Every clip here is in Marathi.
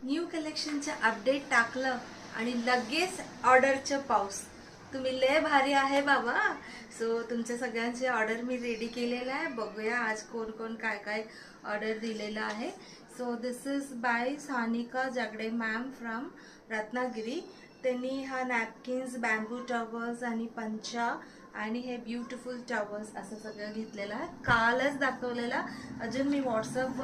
न्यू कलेक्शनचे अपडेट टाकलं आणि लगेच ऑर्डरचं पाऊस. तुम्ही लय भारी आहे बाबा. सो तुमच्या सगळ्यांचे ऑर्डर मी रेडी केलेलं आहे. बघूया आज कोण कोण काय काय ऑर्डर दिलेलं आहे. So this is by Sanika Jagde ma'am from Ratnagiri. त्यांनी हा नॅपकिन्स, बॅम्बू टॉवर्स आणि पंचा आणि हे ब्युटिफुल टॉवर्स असं सगळं घेतलेलं आहे. कालच दाखवलेला. अजून मी व्हॉट्सअप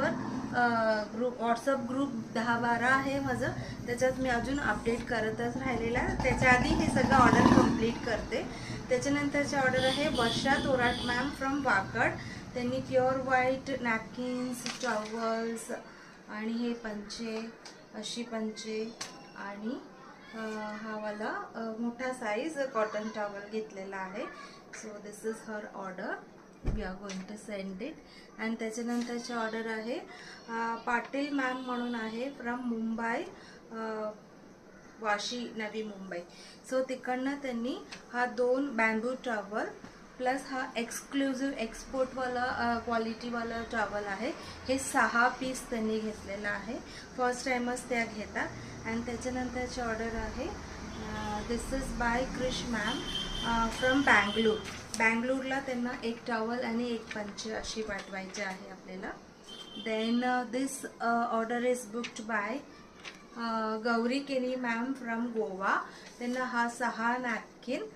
ग्रुप 10-12 आहे माझं, त्याच्यात मी अजून अपडेट करतच राहिलेला. त्याच्या आधी हे सगळं ऑर्डर कंप्लीट करते. त्याच्यानंतरची ऑर्डर आहे वर्षा तोराट मॅम फ्रॉम वाकड. त्यांनी प्युअर व्हाईट नॅपकिन्स, टॉवल्स आणि हे पंचे, अशी पंचे आणि हा वाला मोठा साईज कॉटन टॉवल घेतलेला आहे. So this is her order. We are going to send it. आणि त्याच्यानंतरची ऑर्डर आहे पाटील मॅम म्हणून आहे फ्रॉम मुंबई, वाशी, नवी मुंबई. सो तिकडनं त्यांनी हा 2 बॅम्बू टॉवल प्लस हा एक्सक्लुझिव्ह एक्सपोर्टवाला क्वालिटीवाला टॉवल आहे. हे 6 पीस त्यांनी घेतलेला आहे. फर्स्ट टाइमच त्या घेतात. आणि त्याच्यानंतरची ऑर्डर आहे this is by Krish ma'am from Bangalore. बँगलोरला त्यांना एक टॉवल आणि एक पंच अशी पाठवायची आहे आपल्याला. Then this order is booked by Gauri Keni ma'am from Goa. त्यांना हा 6 नॅपकिन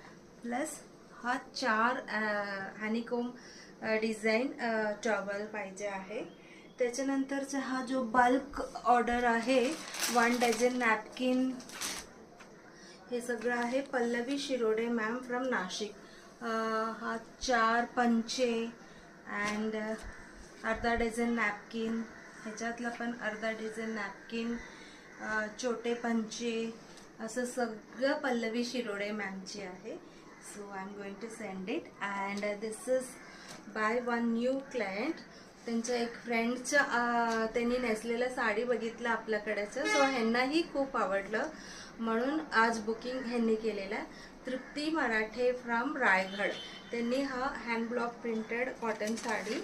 प्लस हा 4 हॅनीकोम डिझाईन टॉवल पाहिजे आहे. त्याच्यानंतरचा हा जो बल्क ऑर्डर आहे 1 डझन नॅपकिन, हे सगळं आहे पल्लवी शिरोडे मॅम फ्रॉम नाशिक. हा 4 पंचे अँड अर्धा डझन नॅपकिन, ह्याच्यातला पण अर्धा डझन नॅपकिन, छोटे पंचे, असं सगळं पल्लवी शिरोडे मॅमची आहे. So I am going to send it. And this is by one new client. त्यांच्या एक फ्रेंडचं त्यांनी नेसलेलं साडी बघितलं आपल्याकडेचं. सो ह्यांनाही खूप आवडलं म्हणून आज बुकिंग ह्यांनी केलेलं आहे. तृप्ती मराठे फ्रॉम रायगड. त्यांनी हा hand block printed cotton sari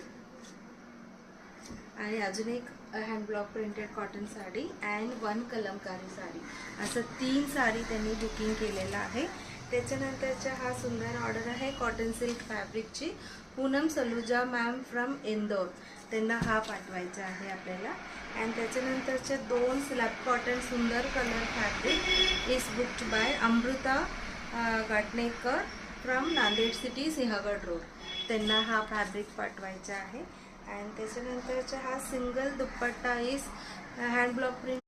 आणि अजून एक hand block printed cotton sari and 1 Kalamkari sari, असं 3 साडी त्यांनी बुकिंग केलेलं आहे. त्याच्यानंतरचा हा सुंदर ऑर्डर आहे कॉटन सिल्क फॅब्रिकची पूनम सलुजा मॅम फ्रॉम इंदोर. त्यांना हा पाठवायचा आहे आपल्याला. अँड त्याच्यानंतरचे 2 स्लॅब कॉटन सुंदर colour fabric is booked by Amruta Gatnekar from Nanded city, Sinhagad road. त्यांना हा फॅब्रिक पाठवायचा आहे. अँड त्याच्यानंतरचा हा single dupatta is hand block print